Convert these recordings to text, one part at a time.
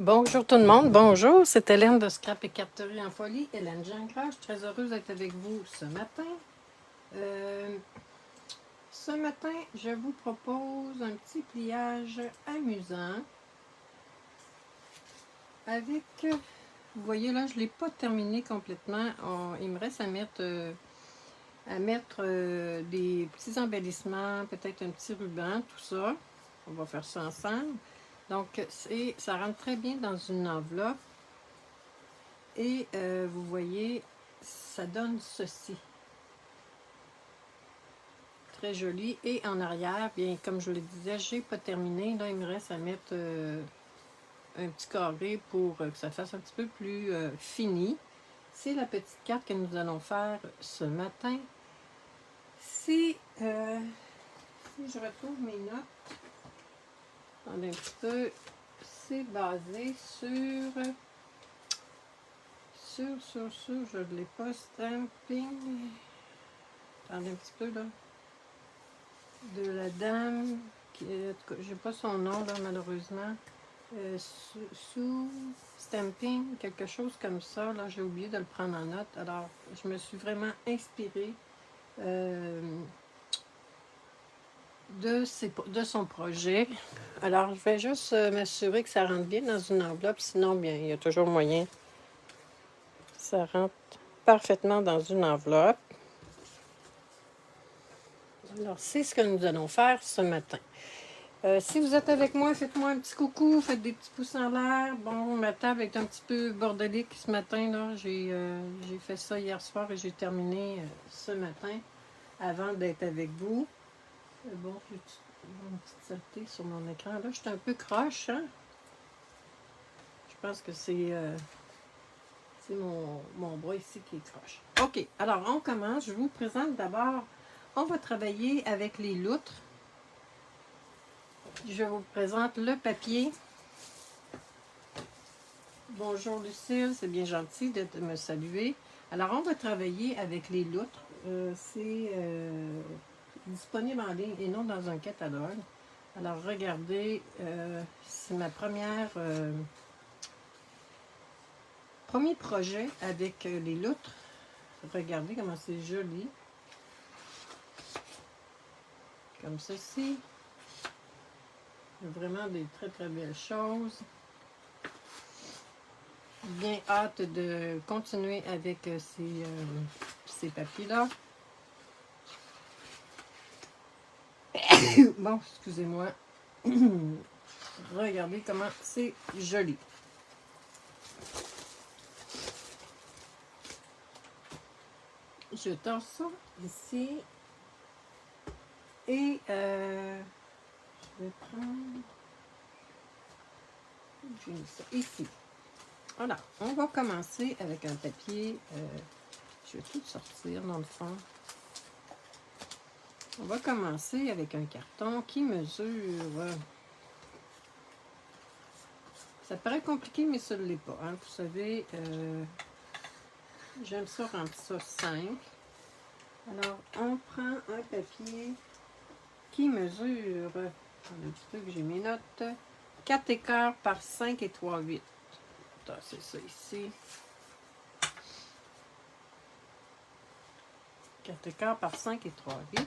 Bonjour tout le monde, bonjour, c'est Hélène de Scrap et Carterie en Folie, Hélène Gingras, je suis très heureuse d'être avec vous ce matin. Ce matin, je vous propose un petit pliage amusant avec, vous voyez là, je ne l'ai pas terminé complètement, il me reste à mettre des petits embellissements, peut-être un petit ruban, tout ça, on va faire ça ensemble. Donc, ça rentre très bien dans une enveloppe. Et vous voyez, ça donne ceci. Très joli. Et en arrière, bien comme je le disais, j'ai pas terminé. Là, il me reste à mettre un petit carré pour que ça fasse un petit peu plus fini. C'est la petite carte que nous allons faire ce matin. Si je retrouve mes notes, attendez un petit peu, c'est basé sur, je ne l'ai pas, stamping. Attendez un petit peu là. De la dame, j'ai pas son nom là malheureusement, sous stamping, quelque chose comme ça, là j'ai oublié de le prendre en note, alors je me suis vraiment inspirée de son projet. Alors je vais juste m'assurer que ça rentre bien dans une enveloppe, sinon bien il y a toujours moyen que ça rentre parfaitement dans une enveloppe. Alors c'est ce que nous allons faire ce matin. Si vous êtes avec moi, faites-moi un petit coucou, faites des petits pouces en l'air. Bon, ma table est un petit peu bordélique ce matin, là. J'ai fait ça hier soir et j'ai terminé ce matin avant d'être avec vous. Bon, j'ai une petite saleté sur mon écran. Là, je suis un peu croche, hein? Je pense que c'est mon bras ici qui est croche. OK, alors on commence. Je vous présente d'abord, on va travailler avec les loutres. Je vous présente le papier. Bonjour Lucille, c'est bien gentil de me saluer. Alors, on va travailler avec les loutres. C'est disponible en ligne et non dans un catalogue. Alors, regardez, c'est ma premier projet avec les loutres. Regardez comment c'est joli. Comme ceci. Vraiment des très très belles choses. Bien hâte de continuer avec ces papiers-là. Bon, excusez-moi. Regardez comment c'est joli. Je tords ça ici. Et je vais prendre... J'ai mis ça ici. Voilà, on va commencer avec un papier. Je vais tout sortir dans le fond. On va commencer avec un carton qui mesure... ça paraît compliqué, mais ça ne l'est pas. Hein. Vous savez, j'aime ça rendre ça simple. Alors, on prend un papier qui mesure... un petit peu que j'ai mes notes. 4 écarts par 5 et 3/8. C'est ça ici. 4 écarts par 5 et 3/8.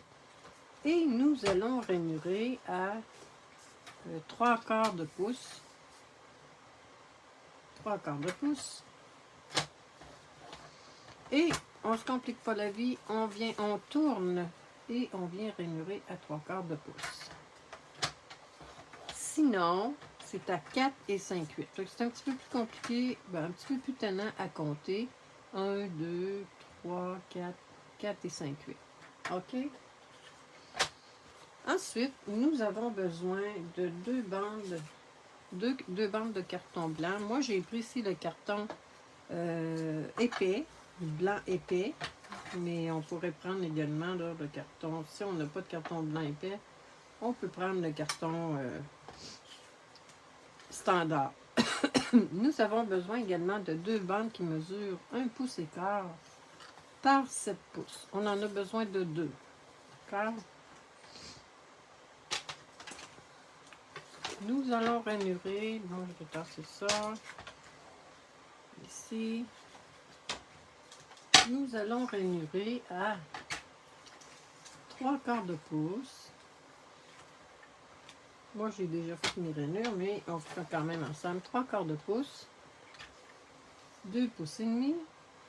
Et nous allons rainurer à 3/4 de pouce. 3/4 de pouce. Et on ne se complique pas la vie, on tourne et on vient rainurer à 3/4 de pouce. Sinon, c'est à 4 et 5/8. C'est un petit peu plus compliqué, un petit peu plus tannant à compter. 1, 2, 3, 4, 4 et 5/8. OK? Ensuite, nous avons besoin de deux bandes de carton blanc. Moi, j'ai pris ici le carton épais, blanc épais, mais on pourrait prendre également là, le carton. Si on n'a pas de carton blanc épais, on peut prendre le carton standard. Nous avons besoin également de deux bandes qui mesurent 1 pouce et quart par 7 pouces. On en a besoin de deux. D'accord? Nous allons ranurer. Bon, je vais tasser ça. Ici. Nous allons ranurer à 3/4 de pouce. Moi, j'ai déjà fait mes rainures, mais on fera quand même ensemble 3/4 de pouce. 2 pouces et demi.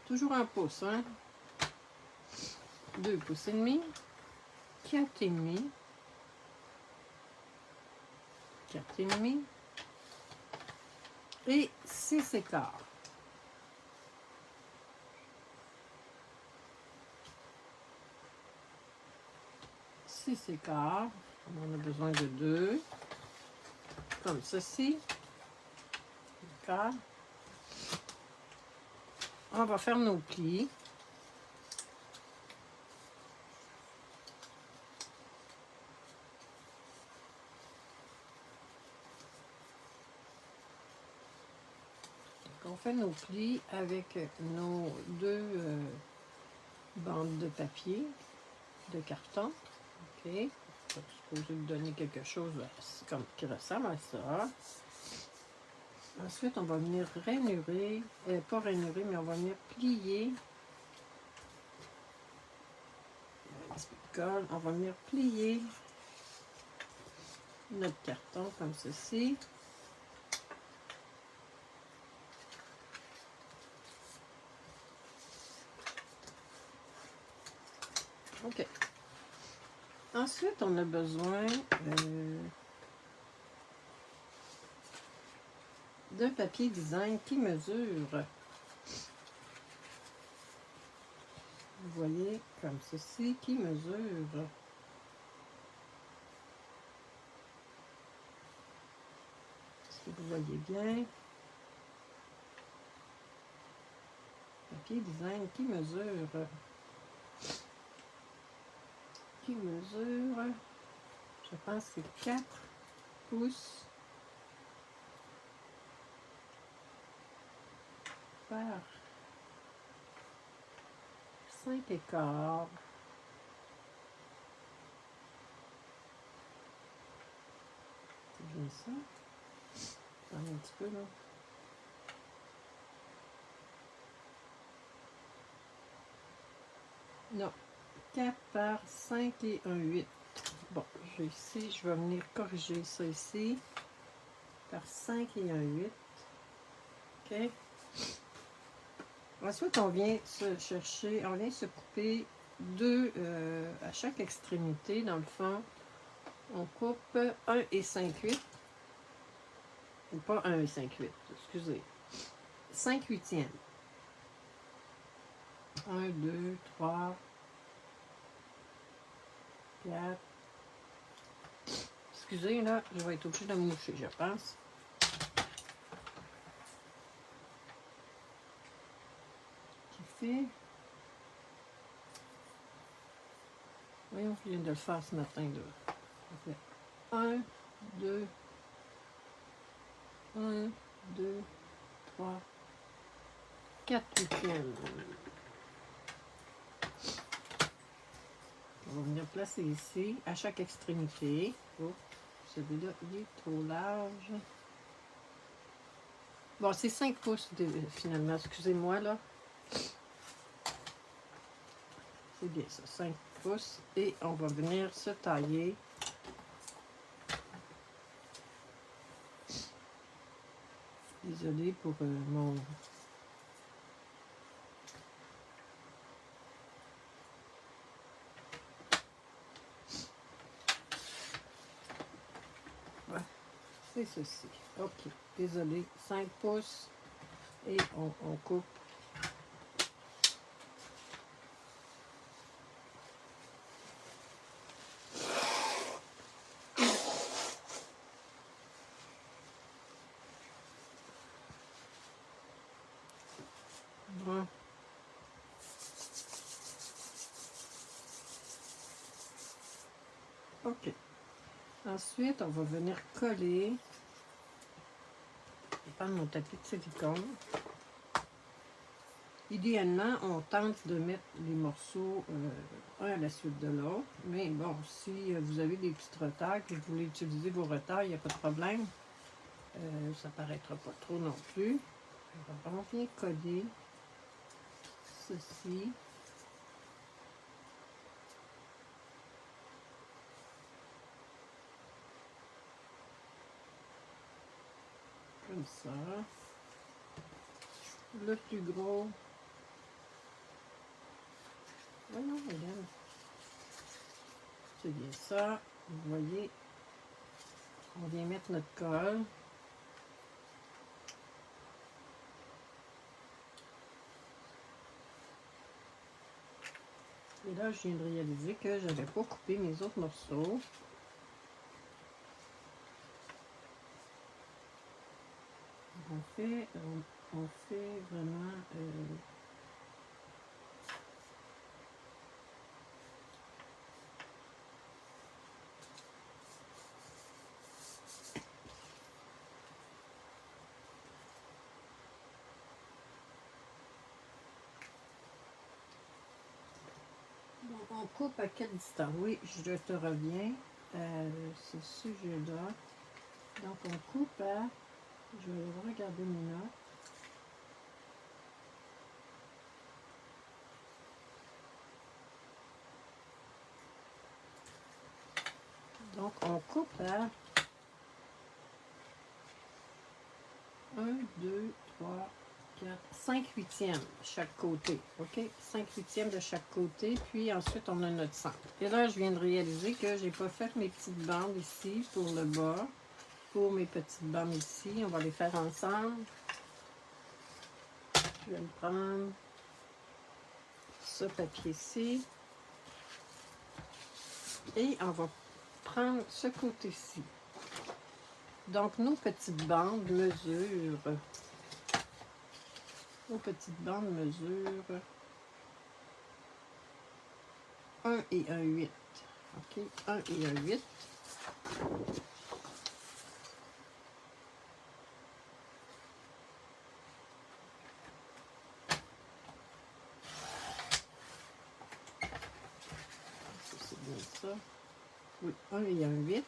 Toujours un pouce, hein? 2 pouces et demi. 4 et demi. 4 et demi. Et 6 écarts. On en a besoin de 2. Comme ceci. D'accord. On va faire nos plis. Donc, on fait nos plis avec nos 2 bandes de papier, de carton. OK. Je vais supposer de donner quelque chose comme qui ressemble à ça. Ensuite, on va venir rainurer, pas rainurer, mais on va venir plier. Un petit peu de colle. On va venir plier notre carton comme ceci. OK. Ensuite, on a besoin d'un papier design qui mesure. Vous voyez, comme ceci, qui mesure. Est-ce que vous voyez bien? Papier design qui mesure. Qui mesure, je pense que c'est 4 pouces par 5 écarts. C'est bien ça. Attendez un petit peu là. Non. 4 par 5 et 1 8. Bon, ici, je vais venir corriger ça ici. Par 5 et 1 8. OK. Ensuite, on vient se chercher, on vient se couper 2 à chaque extrémité. Dans le fond, on coupe 1 et 5/8. Ou pas 1 et 5/8, excusez. 5/8. 1, 2, 3, 4. Excusez, là, je vais être obligée de me moucher, je pense. Qui fait... Voyons, je viens de le faire ce matin, là. Ça fait 1, 2, 1, 2, 3, 4/8. On va venir placer ici, à chaque extrémité. Oh, celui-là, il est trop large. Bon, c'est 5 pouces finalement, excusez-moi là. C'est bien ça, 5 pouces. Et on va venir se tailler. Désolée pour mon... Ouais, c'est ceci. OK, désolée. 5 pouces. Et on coupe. Bon. OK. Ensuite, on va venir coller. Je vais prendre mon tapis de silicone. idéalement, on tente de mettre les morceaux un à la suite de l'autre. Mais bon, si vous avez des petits retards, que vous voulez utiliser vos retards, il n'y a pas de problème. Ça ne paraîtra pas trop non plus. Alors, on vient coller ceci. Comme ça. Le plus gros. Voyons, regarde. C'est bien ça. Vous voyez, on vient mettre notre colle. Et là, je viens de réaliser que je n'avais pas coupé mes autres morceaux. On fait vraiment on coupe à quelle distance? Oui, je te reviens à ce sujet-là. Donc, on coupe à... Je vais regarder mes notes. Donc, on coupe à 1, 2, 3, 4, 5 huitièmes chaque côté. OK? 5 huitièmes de chaque côté. Puis ensuite, on a notre centre. Et là, je viens de réaliser que j'ai pas fait mes petites bandes ici pour le bas. Pour mes petites bandes ici. On va les faire ensemble. Je vais me prendre ce papier-ci. Et on va prendre ce côté-ci. Donc, nos petites bandes mesurent. Nos petites bandes mesurent 1 et 1 8. OK? 1 et 1 8. C'est bien ça. Oui, 1 et 1 8.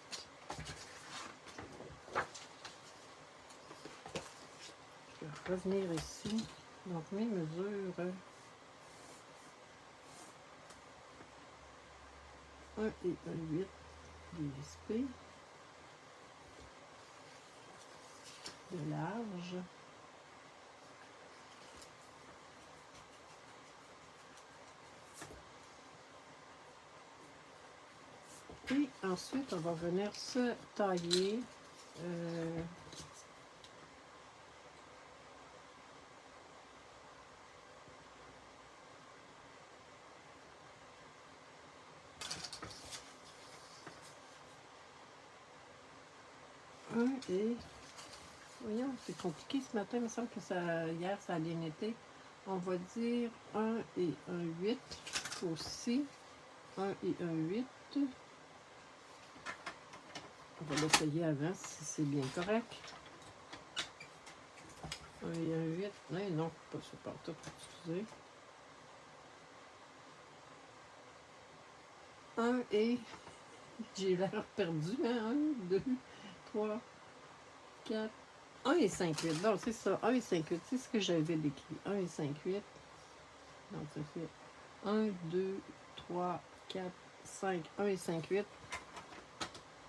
Je vais revenir ici. Donc, mes mesures. 1 et 1 8 DSP. De large. Et ensuite, on va venir se tailler et voyons, c'est compliqué ce matin, il me semble que ça, hier ça a bien été. On va dire 1 et 1 8 aussi. 1 et 1 8. On va l'essayer avant si c'est bien correct. 1 et 1 8. Non, non, pas ça partout, excusez. 1 et... J'ai l'air perdu, hein? 1, 2, 3, 4... 1 et 5 8. Donc, c'est ça. 1 et 5 8. C'est ce que j'avais décrit. 1 et 5 8. Donc, ça fait 1, 2, 3, 4, 5. 1 et 5 8.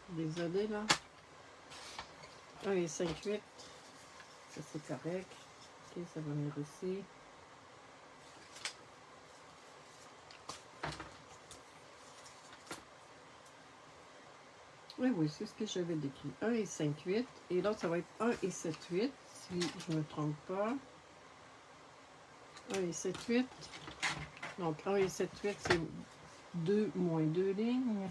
Désolé, là. 1 et 5 8. Ça, c'est correct. OK, ça va venir ici. Oui, oui, c'est ce que j'avais décrit. 1 et 5 8. Et l'autre, ça va être 1 et 7 8, si je ne me trompe pas. 1 et 7 8. Donc, 1 et 7 8, c'est 2 moins 2 lignes.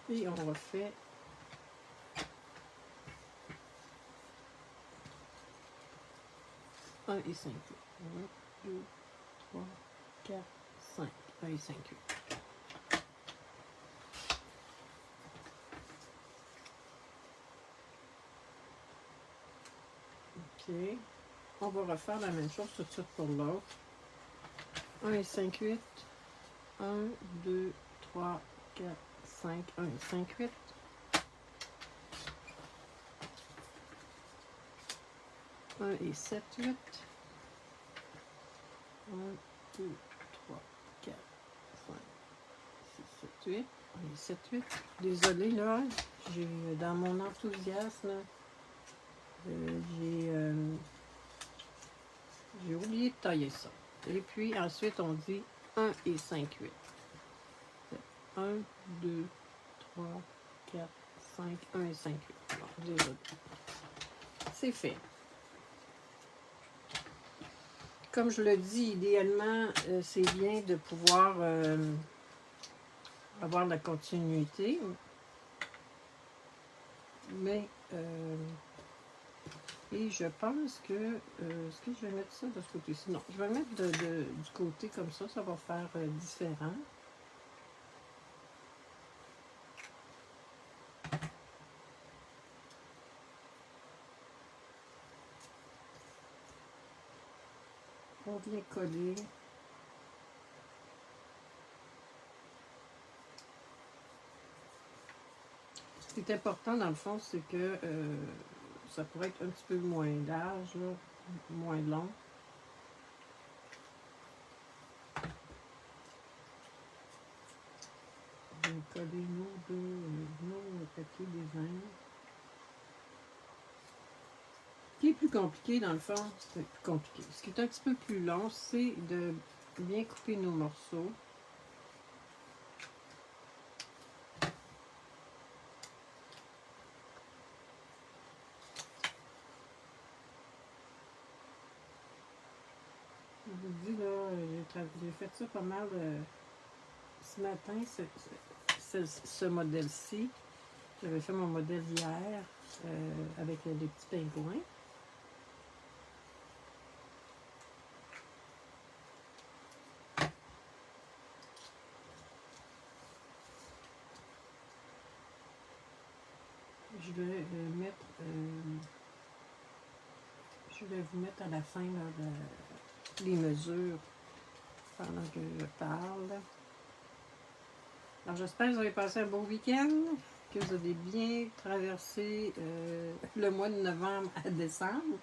Et on refait un et 5 8. 1, 2, 3, 4, 5. 1 et 5 8. OK. On va refaire la même chose tout de suite pour l'autre. 1 et 5, 8. 1, 2, 3, 4, 5. 1 et 5, 8. 1 et 7, 8. 1, 2, 3, 4, 5, 6, 7, 8. 1 et 7, 8. Désolée, là, j'ai dans mon enthousiasme, j'ai oublié de tailler ça. Et puis ensuite, on dit 1 et 5, 8. 1, 2, 3, 4, 5, 1 et 5, 8. Bon, désolé. C'est fait. Comme je le dis, idéalement, c'est bien de pouvoir avoir la continuité. Mais, et je pense que, est-ce que je vais mettre ça de ce côté-ci? Non, je vais le mettre du côté comme ça va faire différent. On vient coller. Ce qui est important dans le fond, c'est que ça pourrait être un petit peu moins large, là, moins long. On va coller nos papiers design. Ce qui est plus compliqué dans le fond, c'est plus compliqué. Ce qui est un petit peu plus long, c'est de bien couper nos morceaux. Je vous dis là, j'ai fait ça pas mal ce matin, ce modèle-ci. J'avais fait mon modèle hier avec les petits pingouins. Je vais je vais vous mettre à la fin là, les mesures pendant que je parle. Alors j'espère que vous avez passé un beau week-end, que vous avez bien traversé le mois de novembre à décembre.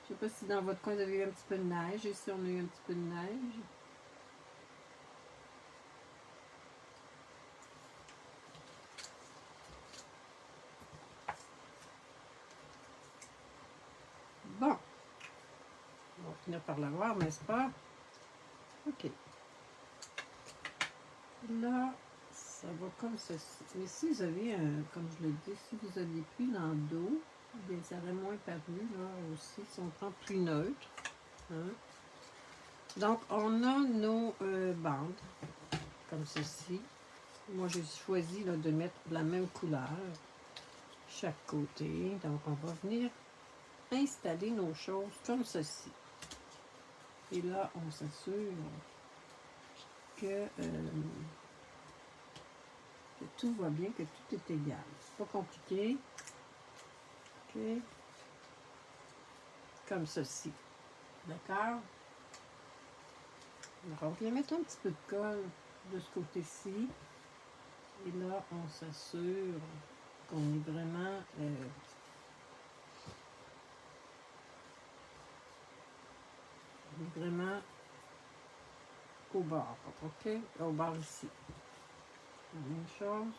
Je ne sais pas si dans votre coin vous avez eu un petit peu de neige. Ici on a eu un petit peu de neige. Bon, on va finir par l'avoir, n'est-ce pas? OK. Là, ça va comme ceci. Mais si vous avez, comme je le dis, si vous aviez plus dans le dos, bien, ça aurait moins paru, là, aussi, si on prend plus neutre. Hein? Donc, on a nos bandes, comme ceci. Moi, j'ai choisi là, de mettre la même couleur, chaque côté. Donc, on va venir installer nos choses comme ceci. Et là, on s'assure que tout va bien, que tout est égal. C'est pas compliqué. OK. Comme ceci. D'accord? Alors, on vient mettre un petit peu de colle de ce côté-ci. Et là, on s'assure qu'on est vraiment au bord. OK? Au bord ici. La même chose.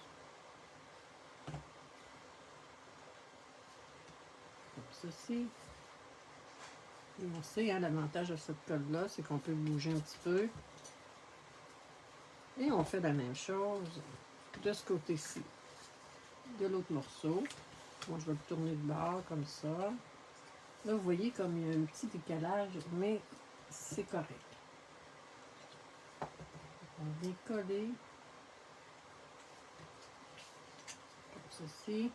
Comme ceci. Et on sait, hein, l'avantage de cette colle-là, c'est qu'on peut bouger un petit peu. Et on fait la même chose de ce côté-ci. De l'autre morceau. Moi, je vais le tourner de bord comme ça. Là, vous voyez comme il y a un petit décalage, mais c'est correct. On vient coller comme ceci.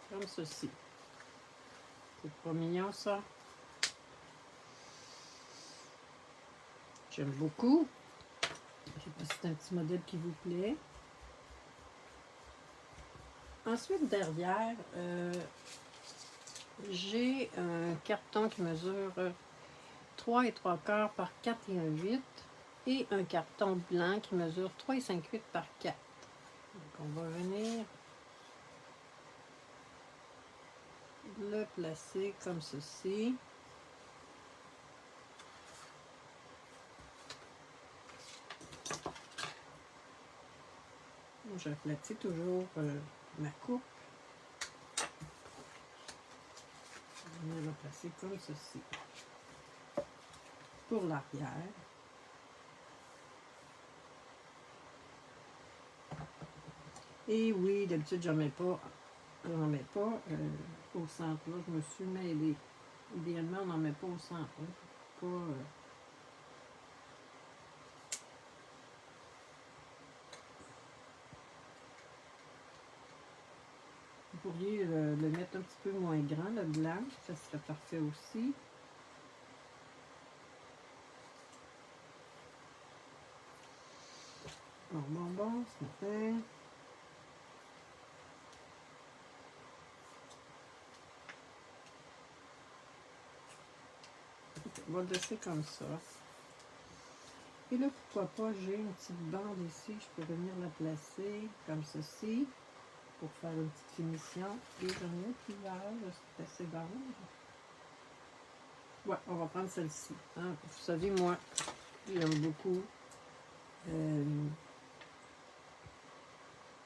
Comme ceci. C'est pas mignon, ça? J'aime beaucoup. Je sais pas si c'est un petit modèle qui vous plaît. Ensuite, derrière, j'ai un carton qui mesure 3 3/4 par 4 1/8 et un carton blanc qui mesure 3 5/8 par 4. Donc, on va venir le placer comme ceci. J'aplatis toujours ma coupe. On va la placer comme ceci. Pour l'arrière. Et oui, d'habitude, j'en mets pas au centre. Là, je me suis mêlée. Idéalement, on n'en met pas au centre. Hein. Pas, vous pourriez le mettre un petit peu moins grand, le blanc. Ça serait parfait aussi. Bon, ce matin. On va le laisser comme ça. Et là, pourquoi pas, j'ai une petite bande ici. Je peux venir la placer comme ceci pour faire une petite finition. Et j'en ai qui va, c'est assez bon. Ouais, on va prendre celle-ci. Hein. Vous savez, moi, j'aime beaucoup.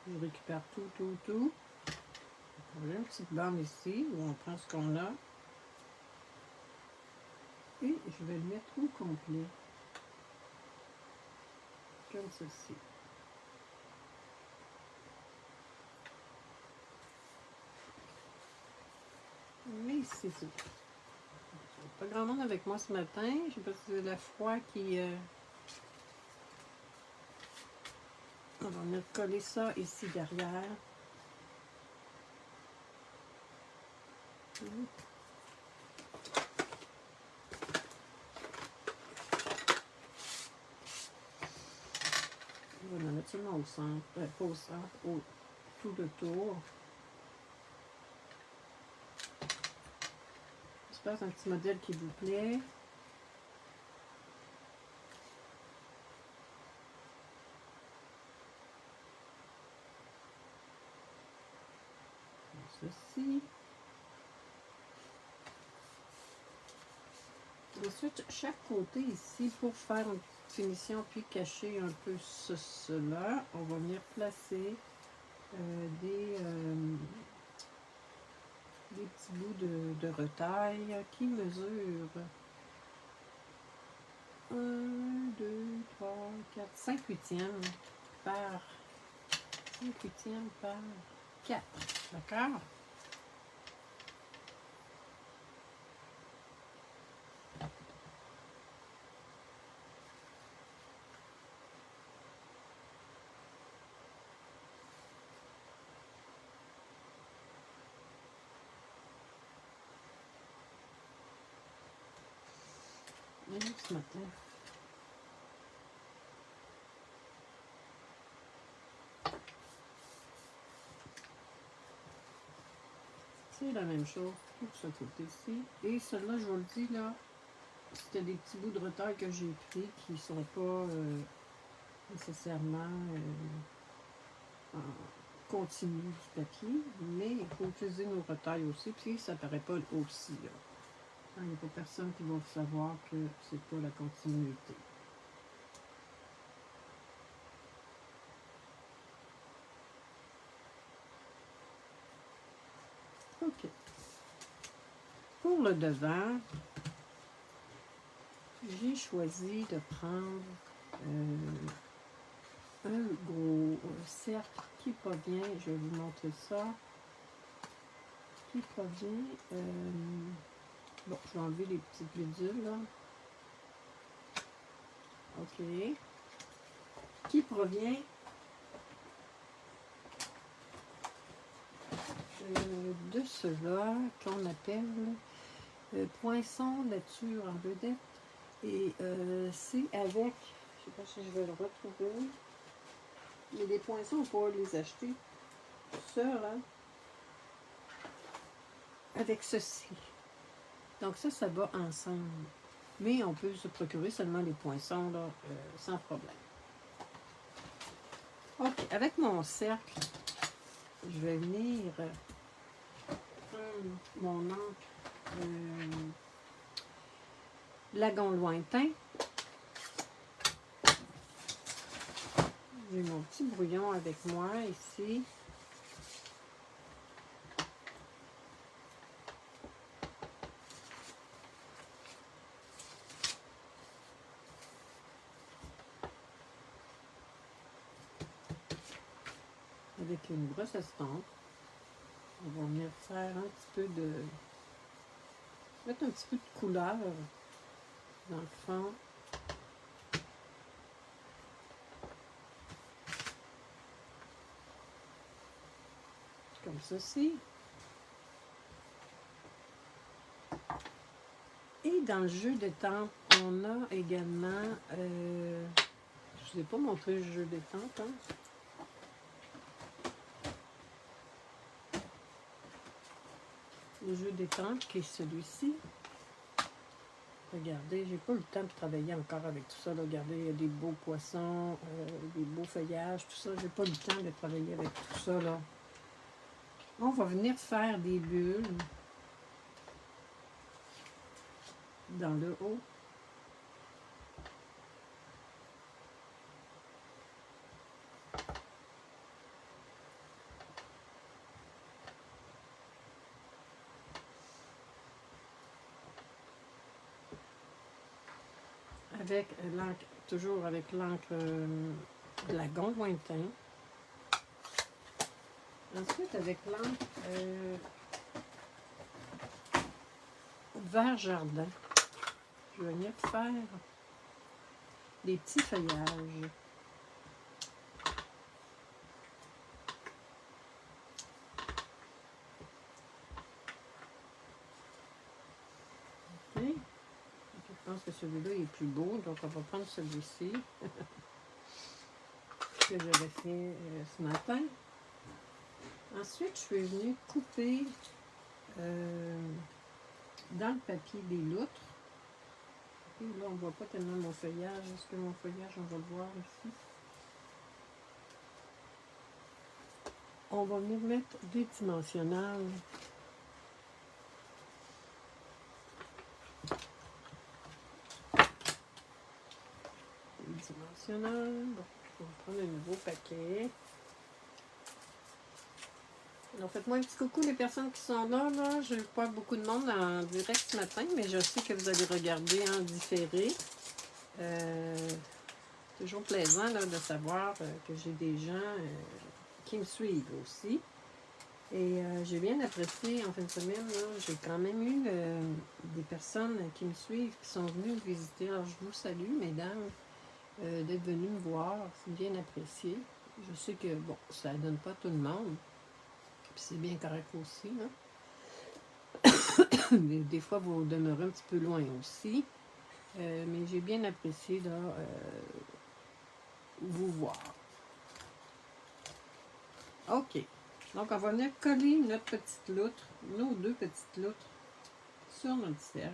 Je récupère tout. J'ai une petite bande ici où on prend ce qu'on a. Et je vais le mettre au complet. Comme ceci. Mais c'est ça. Pas grand monde avec moi ce matin. Je sais pas si c'est la froid qui... On va venir coller ça ici derrière. On va la mettre seulement au centre. Pas au centre, tout le tour. J'espère que c'est un petit modèle qui vous plaît. Ceci. Ensuite, chaque côté ici, pour faire une finition puis cacher un peu cela, on va venir placer des petits bouts de retaille qui mesurent 1, 2, 3, 4, 5 huitièmes par 4. D'accord? Ce matin. C'est la même chose pour ce côté-ci. Et celui-là, je vous le dis, là, c'était des petits bouts de retail que j'ai pris qui ne sont pas nécessairement en continu du papier, mais il faut utiliser nos retails aussi, puis ça paraît pas aussi. Il n'y a pas personne qui va savoir que c'est pas la continuité. OK. Pour le devant, j'ai choisi de prendre un gros cercle qui provient, je vais vous montrer ça, qui provient, bon, je vais enlever les petites bidules là, OK, qui provient de cela qu'on appelle Poinçon nature en vedette. Et c'est avec, je sais pas si je vais le retrouver, mais les poinçons, on peut les acheter ça, là, avec ceci. Donc ça va ensemble. Mais on peut se procurer seulement les poinçons, là, sans problème. OK, avec mon cercle, je vais venir prendre mon encre lagon lointain. J'ai mon petit brouillon avec moi ici. Avec une brosse à estompe, on va venir faire un petit peu de... mettre un petit peu de couleur dans le fond. Comme ceci. Et dans le jeu d'étampe, on a également... je ne vous ai pas montré le jeu d'étampe, hein? Le jeu d'étampe qui est celui-ci. Regardez, j'ai pas eu le temps de travailler encore avec tout ça. Là. Regardez, il y a des beaux poissons, des beaux feuillages, tout ça. J'ai pas eu le temps de travailler avec tout ça. Là. On va venir faire des bulles dans le haut. Avec l'encre, toujours avec l'encre de lagon lointain. Ensuite, avec l'encre vert jardin, je vais venir faire des petits feuillages. Okay. Je pense que celui-là est plus beau, donc on va prendre celui-ci que j'avais fait ce matin. Ensuite, je suis venue couper dans le papier des loutres. Et là, on ne voit pas tellement mon feuillage. Est-ce que mon feuillage, on va le voir ici? On va venir mettre des dimensionnels. Dimensionnel. Bon, on va prendre un nouveau paquet. Alors, faites-moi un petit coucou les personnes qui sont là. Je n'ai pas beaucoup de monde en direct ce matin, mais je sais que vous allez regarder en différé. Toujours plaisant là, de savoir que j'ai des gens qui me suivent aussi. Et j'ai bien apprécié en fin de semaine. J'ai quand même eu des personnes qui me suivent, qui sont venues me visiter. Alors, je vous salue, mesdames. D'être venu me voir, c'est bien apprécié. Je sais que, bon, ça ne donne pas tout le monde, puis c'est bien correct aussi, hein? Des fois, vous demeurez un petit peu loin aussi, mais j'ai bien apprécié de vous voir. OK. Donc, on va venir coller notre petite loutre, nos deux petites loutres, sur notre cercle.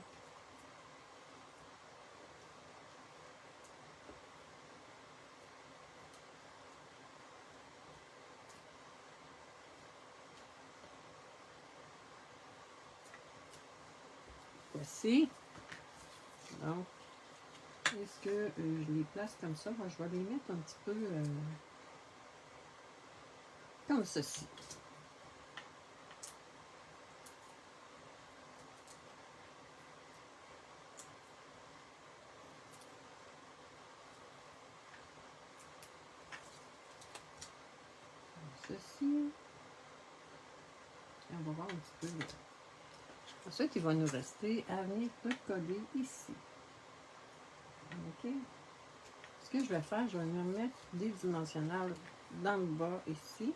Voici. Donc, est-ce que je les place comme ça? Moi, je vais les mettre un petit peu comme ceci. Comme ceci. Et on va voir un petit peu. Ensuite, il va nous rester à venir coller ici. OK? Ce que je vais faire, je vais venir mettre des dimensionnels dans le bas ici.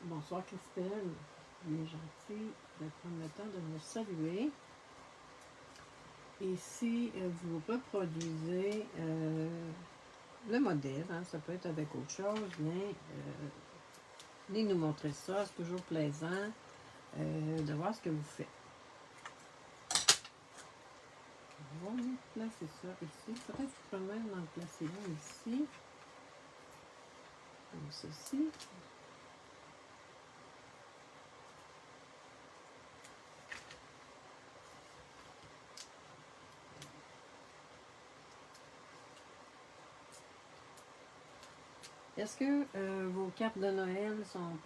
Bonsoir Christelle, bien gentille de prendre le temps de me saluer. Et si vous reproduisez le modèle, hein, ça peut être avec autre chose, venez nous montrer ça, c'est toujours plaisant de voir ce que vous faites. On va placer ça ici, peut-être que je peux même en placer un ici, comme ceci. Est-ce que vos cartes de Noël sont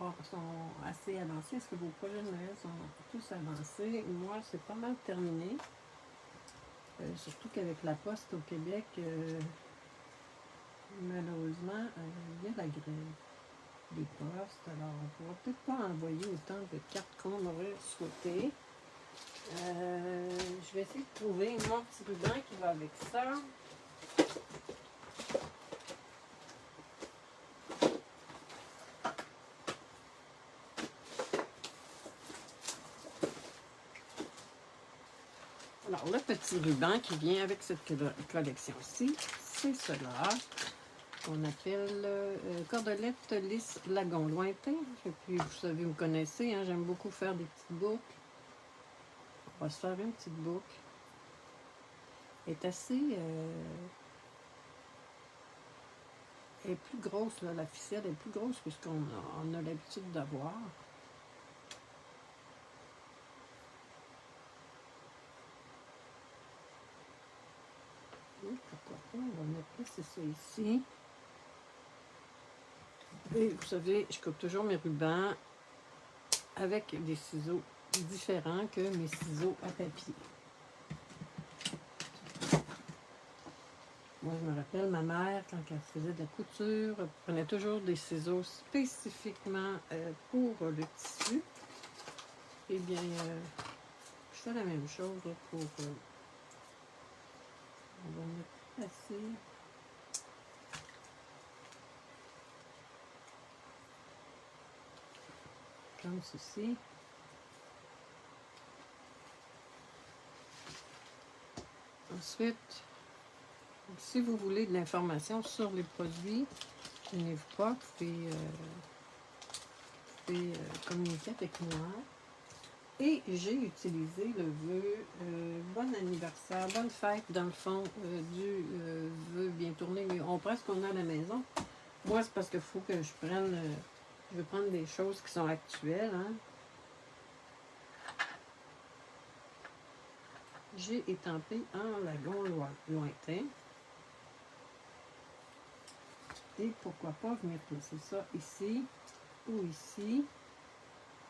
assez avancées? Est-ce que vos projets de Noël sont tous avancés? Moi, c'est pas mal terminé. Surtout qu'avec la poste au Québec, malheureusement, il y a la grève des postes. Alors, on ne pourra peut-être pas envoyer autant de cartes qu'on aurait souhaité. Je vais essayer de trouver mon petit ruban qui va avec ça. Alors, le petit ruban qui vient avec cette collection-ci, c'est cela qu'on appelle cordelette lisse lagon lointain. Et puis, vous savez, vous me connaissez, hein, j'aime beaucoup faire des petites boucles. On va se faire une petite boucle. Elle est assez... elle est plus grosse, là, la ficelle est plus grosse que ce qu'on a l'habitude d'avoir. Pourquoi pas, on va mettre ça ici. Et vous savez, je coupe toujours mes rubans avec des ciseaux différents que mes ciseaux à papier. Moi, je me rappelle, ma mère, quand elle faisait de la couture, elle prenait toujours des ciseaux spécifiquement pour le tissu. Eh bien, je fais la même chose là, pour... on va mettre assez... comme ceci. Ensuite, si vous voulez de l'information sur les produits, gênez-vous pas, vous pouvez communiquer avec moi. Et j'ai utilisé le vœu bon anniversaire, bonne fête, dans le fond, du vœu bien tourné. Mais presque on a à la maison. Moi, c'est parce qu'il faut que je prenne, je veux prendre des choses qui sont actuelles. Hein. J'ai étampé en lagon lointain. Et pourquoi pas venir placer ça ici ou ici.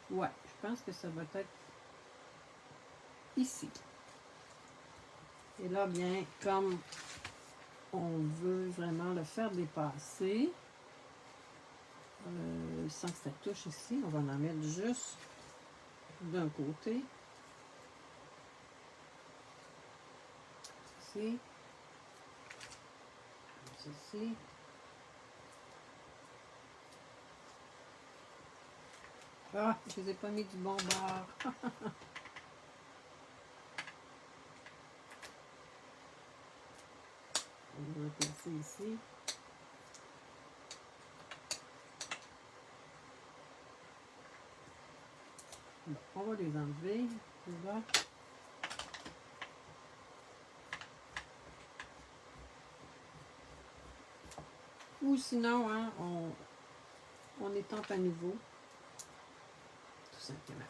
Ouais, je pense que ça va être ici. Et là, bien, comme on veut vraiment le faire dépasser, sans que ça touche ici, on va en mettre juste d'un côté. Ici. Ceci. Ah, je ne les ai pas mis du bon bord. On va placer ici. Bon, on va les enlever. Là. Ou sinon, hein, on étampe à nouveau. Tout simplement.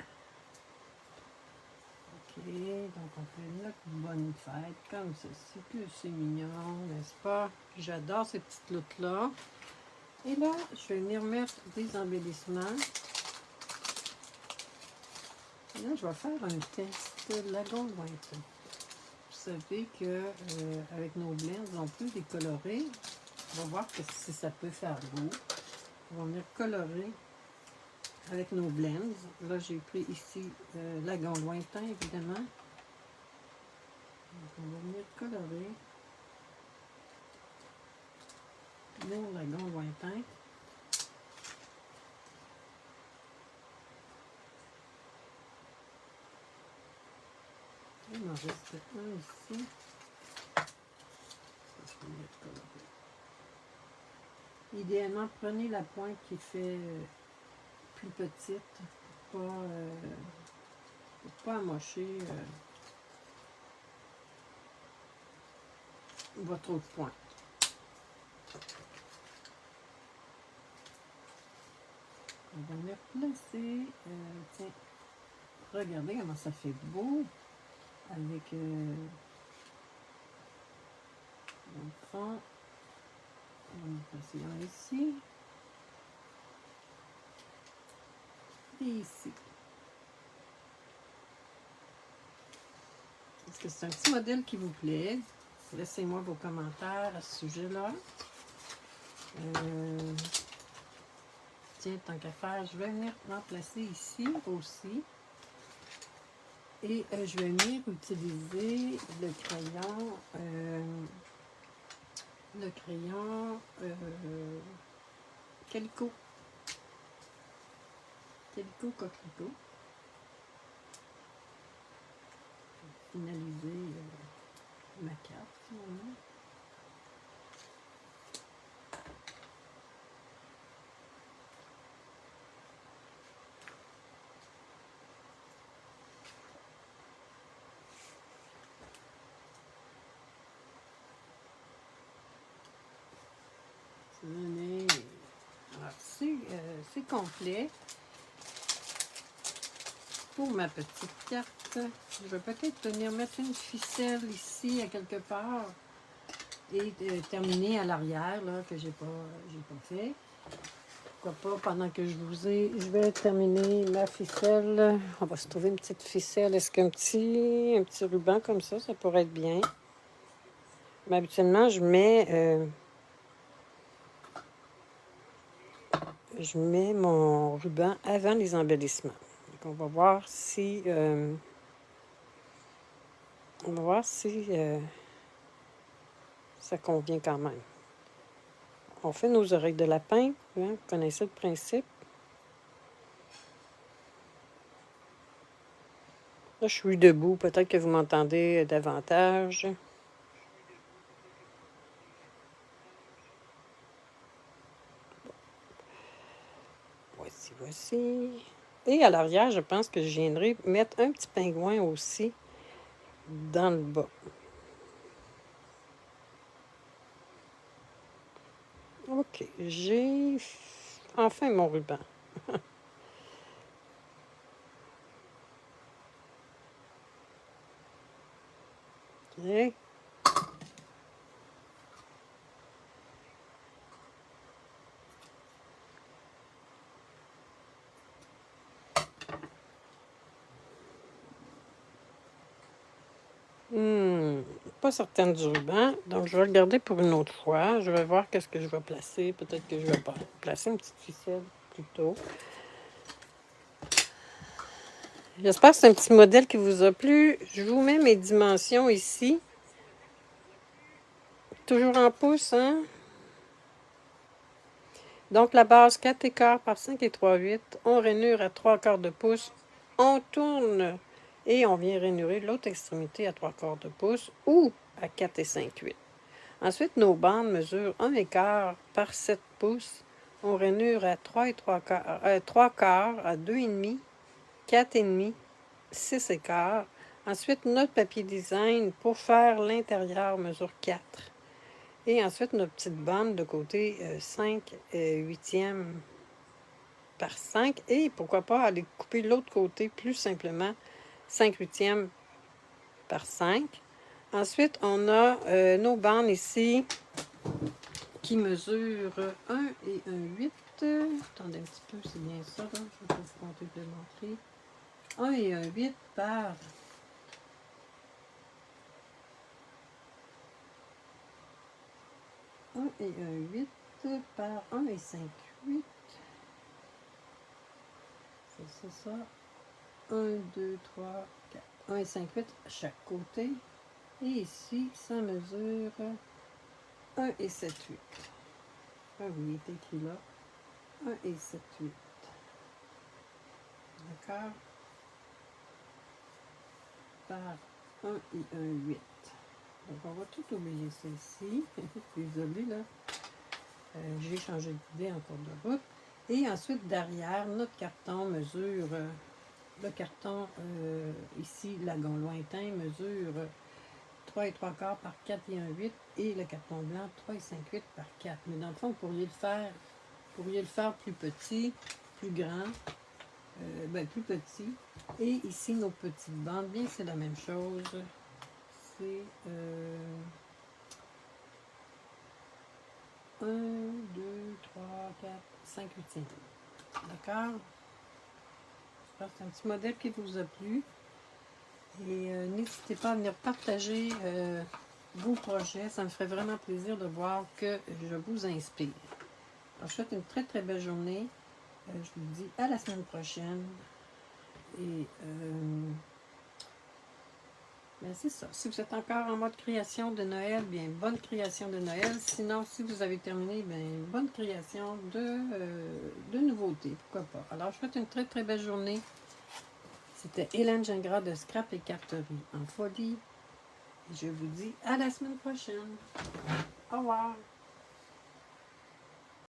Ok, donc on fait notre bonne fête comme ceci. Que c'est mignon, n'est-ce pas? J'adore ces petites loutres-là. Et là, je vais venir mettre des embellissements. Et là, je vais faire un test lagon lointain. Vous savez que avec nos blends, on peut les colorer. On va voir que si ça peut faire beau. On va venir colorer avec nos blends. Là, j'ai pris ici lagon lointain, évidemment. Donc, on va venir colorer nos lagons lointains. Vraiment reste un ici. Idéalement, prenez la pointe qui fait plus petite pour pas amocher votre autre pointe. On va venir placer. Tiens, regardez comment ça fait beau avec on prend. On va passer un ici et ici. Est-ce que c'est un petit modèle qui vous plaît? Laissez-moi vos commentaires à ce sujet-là. Tiens, tant qu'à faire, je vais venir remplacer ici aussi. Et je vais venir utiliser le crayon Calico. Calico Coquelicot. Finaliser ma carte, finalement. Alors, c'est complet. Pour ma petite carte, je vais peut-être venir mettre une ficelle ici à quelque part et terminer à l'arrière là que j'ai pas fait. Pourquoi pas pendant que je vais terminer ma ficelle. On va se trouver une petite ficelle. Est-ce qu'un petit ruban comme ça pourrait être bien? Mais habituellement, je mets mon ruban avant les embellissements. Donc, on va voir si ça convient quand même. On fait nos oreilles de lapin, hein, vous connaissez le principe. Là, je suis debout, peut-être que vous m'entendez davantage. Voici. Et à l'arrière, je pense que je viendrai mettre un petit pingouin aussi dans le bas. OK, j'ai enfin mon ruban. OK. Pas certaine du ruban, donc je vais le garder pour une autre fois. Je vais voir qu'est-ce que je vais placer. Peut-être que je vais pas placer une petite ficelle plutôt. J'espère que c'est un petit modèle qui vous a plu. Je vous mets mes dimensions ici. Toujours en pouces, hein? Donc, la base 4 par 5 et 3/8. On rainure à 3/4 de pouce. On tourne et on vient rainurer l'autre extrémité à 3/4 de pouce ou à 4 et 5/8. Ensuite, nos bandes mesurent 1/4 par 7 pouces. On rainure à 3/4 à 2,5, 4,5, 6/4. Ensuite, notre papier design pour faire l'intérieur mesure 4. Et ensuite, notre petite bande de côté 5 huitièmes par 5. Et pourquoi pas aller couper l'autre côté plus simplement 5 huitièmes par 5. Ensuite, on a nos bandes ici qui mesurent 1 et 1,8. Attendez un petit peu, c'est bien ça. Là. Je vais vous compter de le montrer. 1 et 1,8 par 1 et 1,8 par 1 et 5/8. C'est ça. 1, 2, 3, 4. 1 et 5/8 à chaque côté. Et ici, ça mesure 1 et 7/8. Ah oui, il est écrit là. 1 et 7/8. D'accord? Par 1 et un 8. Donc, on va tout oublier ça ici. Désolée, là. J'ai changé d'idée en cours de route. Et ensuite, derrière, notre carton mesure, le carton ici, lagon lointain, mesure 3 et 3 quarts par 4 et un 8. Et le carton blanc, 3 et 5 8 par 4. Mais dans le fond, vous pourriez le faire plus petit, plus grand, plus petit. Et ici, nos petites bandes, bien, c'est la même chose. C'est 1, 2, 3, 4, 5 huitièmes. D'accord? J'espère que c'est un petit modèle qui vous a plu. Et n'hésitez pas à venir partager vos projets. Ça me ferait vraiment plaisir de voir que je vous inspire. Alors, je vous souhaite une très très belle journée. Je vous dis à la semaine prochaine. Et c'est ça. Si vous êtes encore en mode création de Noël, bien bonne création de Noël. Sinon, si vous avez terminé, bien bonne création de nouveautés. Pourquoi pas. Alors, je vous souhaite une très très belle journée. C'était Hélène Gingras de Scrap et Carterie en folie. Et je vous dis à la semaine prochaine. Au revoir.